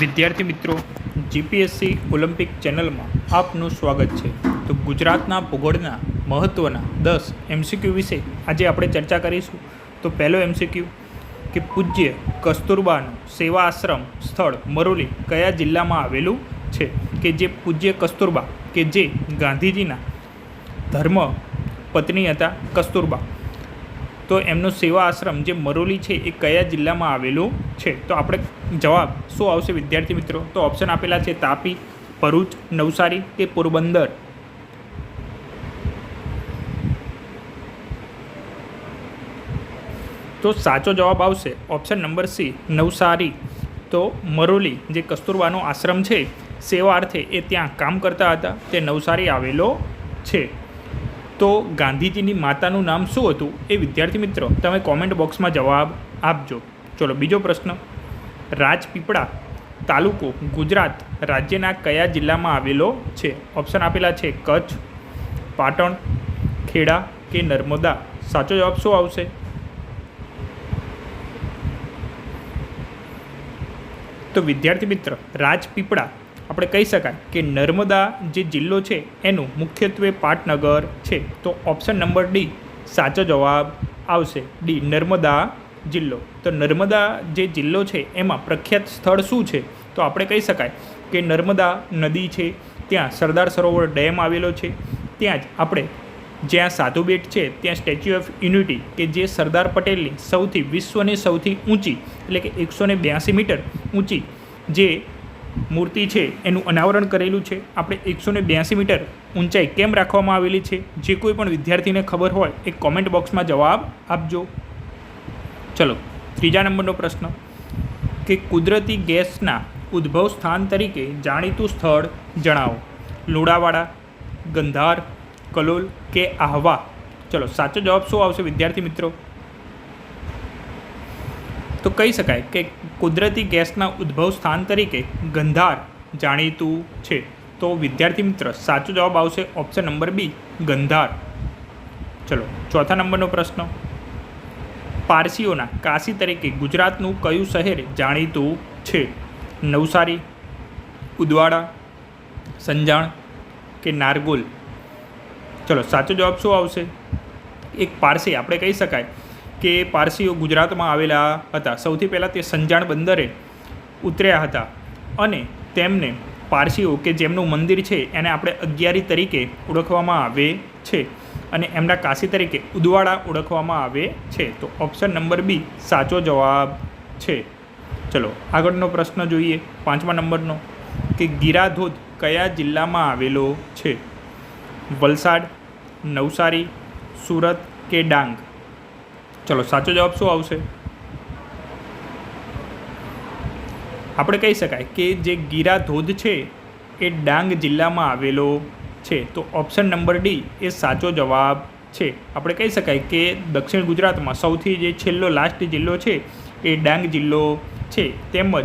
વિદ્યાર્થી મિત્રો, GPSC Olympic ચેનલમાં આપનું સ્વાગત છે. તો ગુજરાતના ભૂગોળના મહત્ત્વના 10 એમસીક્યુ વિશે આજે આપણે ચર્ચા કરીશું. તો પહેલો એમસીક્યુ કે પૂજ્ય કસ્તુરબાનું સેવા આશ્રમ સ્થળ મરોલી કયા જિલ્લામાં આવેલું છે? કે જે પૂજ્ય કસ્તુરબા કે જે ગાંધીજીના ધર્મ પત્ની હતા કસ્તુરબા, તો એમનો સેવા આશ્રમ જે મરોલી છે એ કયા જિલ્લામાં આવેલું છે? તો આપણે જવાબ શું આવશે વિદ્યાર્થી મિત્રો? તો ઓપ્શન આપેલા છે તાપી, ભરૂચ, નવસારી કે પોરબંદર. તો સાચો જવાબ આવશે ઓપ્શન નંબર સી, નવસારી. તો મરોલી જે કસ્તુરબાનો આશ્રમ છે સેવા અર્થે એ ત્યાં કામ કરતા હતા, તે નવસારી આવેલો છે. તો ગાંધીજીની માતાનું નામ શું હતું એ વિદ્યાર્થી મિત્રો તમે કોમેન્ટ બોક્સમાં જવાબ આપજો. ચલો બીજો પ્રશ્ન, રાજપીપળા તાલુકો ગુજરાત રાજ્યના કયા જિલ્લામાં આવેલો છે? ઓપ્શન આપેલા છે કચ્છ, પાટણ, ખેડા કે નર્મદા. સાચો જવાબ શું આવશે? તો વિદ્યાર્થી મિત્ર, રાજપીપળા આપણે કહી શકાય કે નર્મદા જે જિલ્લો છે એનું મુખ્યત્વે પાટનગર છે. તો ઓપ્શન નંબર ડી સાચો જવાબ આવશે, ડી નર્મદા જિલ્લો. તો નર્મદા જે જિલ્લો છે એમાં પ્રખ્યાત સ્થળ શું છે? તો આપણે કહી શકાય કે નર્મદા નદી છે, ત્યાં સરદાર સરોવર ડેમ આવેલો છે, ત્યાં જ આપણે જ્યાં સાધુ બેટ છે ત્યાં સ્ટેચ્યુ ઓફ યુનિટી કે જે સરદાર પટેલની વિશ્વની સૌથી ઊંચી એટલે કે 182 મીટર ઊંચી જે મૂર્તિ છે એનું અનાવરણ કરેલું છે. આપણે 182 મીટર ઊંચાઈ કેમ રાખવામાં આવેલી છે? જે કોઈ પણ વિદ્યાર્થીને ખબર હોય એ કોમેન્ટ બોક્સમાં જવાબ આપજો. ચલો ત્રીજા નંબરનો પ્રશ્ન કે કુદરતી ગેસના ઉદ્ભવ સ્થાન તરીકે જાણીતું સ્થળ જણાવો. લુણાવાડા, ગંધાર, કલોલ કે આહવા. ચલો સાચો જવાબ શું આવશે વિદ્યાર્થી મિત્રો? તો કહી શકાય કે કુદરતી ગેસના ઉદ્ભવ સ્થાન તરીકે ગંધાર જાણીતું છે. તો વિદ્યાર્થી મિત્ર સાચો જવાબ આવશે ઓપ્શન નંબર બી, ગંધાર. ચલો ચોથા નંબરનો પ્રશ્ન, પારસીઓના કાશી તરીકે ગુજરાતનું કયું શહેર જાણીતું છે? નવસારી, ઉદવાડા, સંજાણ કે નારગોલ. ચલો સાચો જવાબ શું આવશે? એક પારસી આપણે કહી શકાય કે પારસીઓ ગુજરાતમાં આવેલા હતા. સૌથી પહેલાં તે સંજાણ બંદરે ઉતર્યા હતા અને તેમને પારસીઓ કે જેમનું મંદિર છે એને આપણે અગિયારી તરીકે ઓળખવામાં આવે છે અને એમના કાશી તરીકે ઉદવાડા ઓળખવામાં આવે છે. તો ઓપ્શન નંબર બી સાચો જવાબ છે. ચલો આગળનો પ્રશ્ન જોઈએ, પાંચમા નંબરનો કે ગીરાધોધ કયા જિલ્લામાં આવેલો છે? વલસાડ, નવસારી, સુરત કે ડાંગ. ચલો સાચો જવાબ શું આવશે? આપણે કહી શકાય કે જે ગીરા ધોધ છે એ ડાંગ જિલ્લામાં આવેલો છે. તો ઓપ્શન નંબર ડી એ સાચો જવાબ છે. આપણે કહી શકાય કે દક્ષિણ ગુજરાતમાં સૌથી જે છેલ્લો લાસ્ટ જિલ્લો છે એ ડાંગ જિલ્લો છે. તેમજ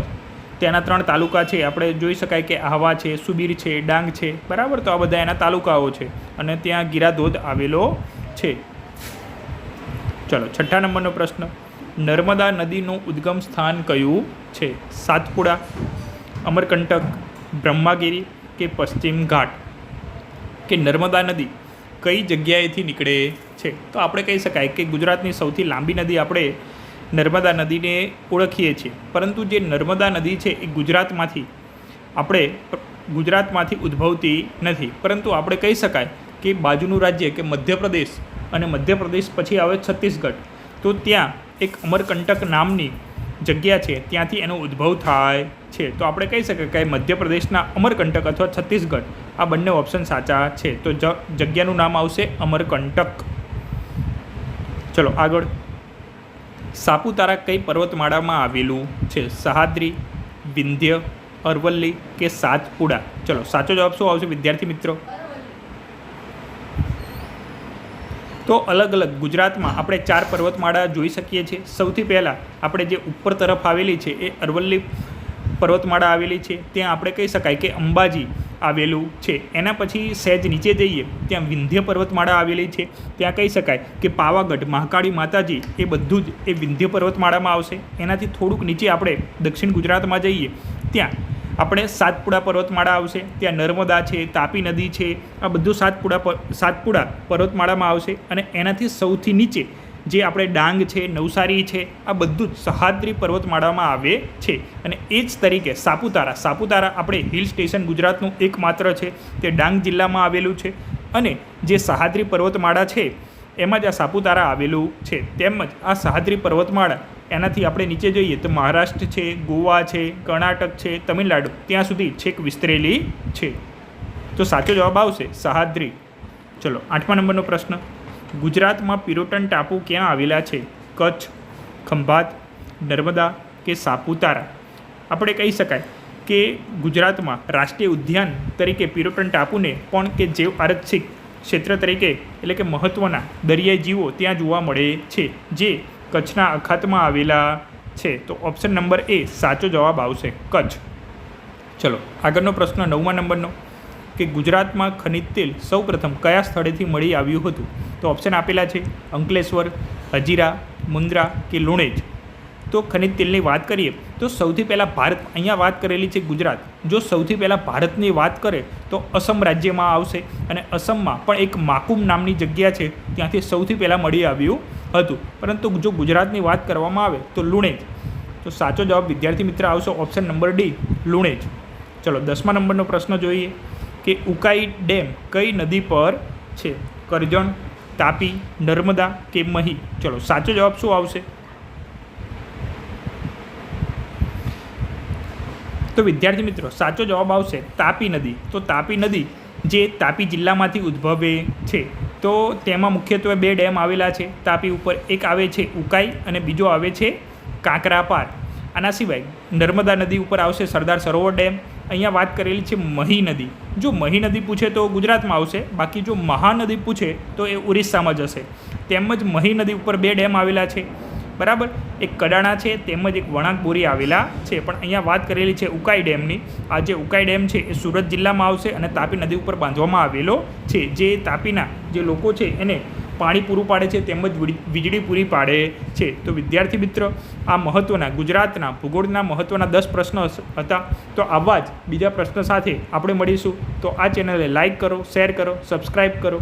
તેના 3 તાલુકા છે, આપણે જોઈ શકાય કે આહવા છે, સુબીર છે, ડાંગ છે, બરાબર. તો આ બધા એના તાલુકાઓ છે અને ત્યાં ગીરા ધોધ આવેલો છે. ચલો છઠ્ઠા નંબરનો પ્રશ્ન, નર્મદા નદીનું ઉદ્ગમ સ્થાન કયું છે? સાતપુડા, અમરકંટક, બ્રહ્માગીરી કે પશ્ચિમ ઘાટ. કે નર્મદા નદી કઈ જગ્યાએથી નીકળે છે? તો આપણે કહી શકાય કે ગુજરાતની સૌથી લાંબી નદી આપણે નર્મદા નદીને ઓળખીએ છીએ, પરંતુ જે નર્મદા નદી છે એ ગુજરાતમાંથી ઉદ્ભવતી નથી, પરંતુ આપણે કહી શકાય કે બાજુનું રાજ્ય કે મધ્યપ્રદેશ અને મધ્યપ્રદેશ પછી આવે છત્તીસગઢ, તો ત્યાં એક અમરકંટક નામની જગ્યા છે, ત્યાંથી એનો ઉદ્ભવ થાય છે. તો આપણે કહી શકીએ કે મધ્યપ્રદેશના અમરકંટક અથવા છત્તીસગઢ આ બંને ઓપ્શન સાચા છે. તો જગ્યાનું નામ આવશે અમરકંટક. ચલો આગળ, સાપુતારા કઈ પર્વતમાળામાં આવેલું છે? સહ્યાદ્રી, વિંધ્ય, અરવલ્લી કે સાતપુડા. ચલો સાચો જવાબ શું આવશે વિદ્યાર્થી મિત્રો? તો અલગ અલગ ગુજરાતમાં આપણે 4 પર્વતમાળા જોઈ શકીએ છીએ. સૌથી પહેલાં આપણે જે ઉપર તરફ આવેલી છે એ અરવલ્લી પર્વતમાળા આવેલી છે. ત્યાં આપણે કહી શકાય કે અંબાજી આવેલું છે. એના પછી સહેજ નીચે જઈએ ત્યાં વિંધ્ય પર્વતમાળા આવેલી છે. ત્યાં કહી શકાય કે પાવાગઢ, મહાકાળી માતાજી એ બધું જ એ વિંધ્ય પર્વતમાળામાં આવશે. એનાથી થોડુંક નીચે આપણે દક્ષિણ ગુજરાતમાં જઈએ ત્યાં આપણે સાતપુડા પર્વતમાળા આવશે. ત્યાં નર્મદા છે, તાપી નદી છે, આ બધું સાતપુડા પર્વતમાળામાં આવશે. અને એનાથી સૌથી નીચે જે આપણે ડાંગ છે, નવસારી છે, આ બધું જ સહ્યાદ્રી પર્વતમાળામાં આવે છે. અને એ જ તરીકે સાપુતારા આપણે હિલ સ્ટેશન ગુજરાતનું એકમાત્ર છે. તે ડાંગ જિલ્લામાં આવેલું છે. અને જે સહ્યાદ્રી પર્વતમાળા છે એમાં જ આ સાપુતારા આવેલું છે. તેમજ આ સહ્યાદ્રી પર્વતમાળા એનાથી આપણે નીચે જોઈએ તો મહારાષ્ટ્ર છે, ગોવા છે, કર્ણાટક છે, તમિલનાડુ ત્યાં સુધી છેક વિસ્તરેલી છે. તો સાચો જવાબ આવશે સહ્યાદ્રી. ચલો 8મા નંબરનો પ્રશ્ન, ગુજરાતમાં પિરોટન ટાપુ ક્યાં આવેલા છે? કચ્છ, ખંભાત, નર્મદા કે સાપુતારા? આપણે કહી શકાય કે ગુજરાતમાં રાષ્ટ્રીય ઉદ્યાન તરીકે પિરોટન ટાપુને પણ કે જૈવ આરક્ષિત ક્ષેત્ર તરીકે એટલે કે મહત્ત્વના દરિયાઈ જીવો ત્યાં જોવા મળે છે, જે કચ્છના અખાતમાં આવેલા છે. તો ઓપ્શન નંબર એ સાચો જવાબ આવશે, કચ્છ. ચલો આગળનો પ્રશ્ન 9મા નંબરનો, કે ગુજરાતમાં ખનિજ તેલ સૌપ્રથમ કયા સ્થળેથી મળી આવ્યું હતું? તો ઓપ્શન આપેલા છે અંકલેશ્વર, હજીરા, મુન્દ્રા કે લુણેજ. તો ખનિજ તેલની વાત કરીએ તો સૌથી પહેલાં ભારત, અહીંયા વાત કરેલી છે ગુજરાત, જો સૌથી પહેલાં ભારતની વાત કરે તો અસમ રાજ્યમાં આવશે. અને અસમમાં પણ એક માકુમ નામની જગ્યા છે, ત્યાંથી સૌથી પહેલાં મળી આવ્યું હતું. પરંતુ જો ગુજરાતની વાત કરવામાં આવે તો લુણેજ. તો સાચો જવાબ વિદ્યાર્થી મિત્ર આવશે ઓપ્શન નંબર ડી, લુણેજ. ચલો 10મા નંબરનો પ્રશ્ન જોઈએ કે ઉકાઈ ડેમ કઈ નદી પર છે? કરજણ, તાપી, નર્મદા કે મહી? ચલો સાચો જવાબ શું આવશે? તો વિદ્યાર્થી મિત્રો સાચો જવાબ આવશે તાપી નદી. તો તાપી નદી જે તાપી જિલ્લામાંથી ઉદ્ભવે છે. તો તેમાં મુખ્યત્વે 2 ડેમ આવેલા છે તાપી ઉપર. એક આવે છે ઉકાઈ અને બીજો આવે છે કાંકરાપાર. આના સિવાય નર્મદા નદી ઉપર આવશે સરદાર સરોવર ડેમ. અહીંયા વાત કરેલી છે મહી નદી. જો મહી નદી પૂછે તો ગુજરાતમાં આવશે, બાકી જો મહાનદી પૂછે તો એ ઉડીસામાં જશે. તેમજ મહી નદી ઉપર 2 ડેમ આવેલા છે, બરાબર. એક કડાણા છે તેમજ એક વણાકબોરી આવેલા છે. પણ અહીંયા વાત કરેલી છે ઉકાઈ ડેમની. આ જે ઉકાઈ ડેમ છે એ સુરત જિલ્લામાં આવશે અને તાપી નદી ઉપર બાંધવામાં આવેલો છે, જે તાપીના જે લોકો છે એને પાણી પૂરું પાડે છે તેમજ વીજળી પૂરી પાડે છે. તો વિદ્યાર્થી મિત્રો આ મહત્ત્વના ગુજરાતના ભૂગોળના મહત્ત્વના 10 પ્રશ્નો હતા. તો આવા જ બીજા પ્રશ્નો સાથે આપણે મળીશું. તો આ ચેનલને લાઇક કરો, શેર કરો, સબસ્ક્રાઈબ કરો.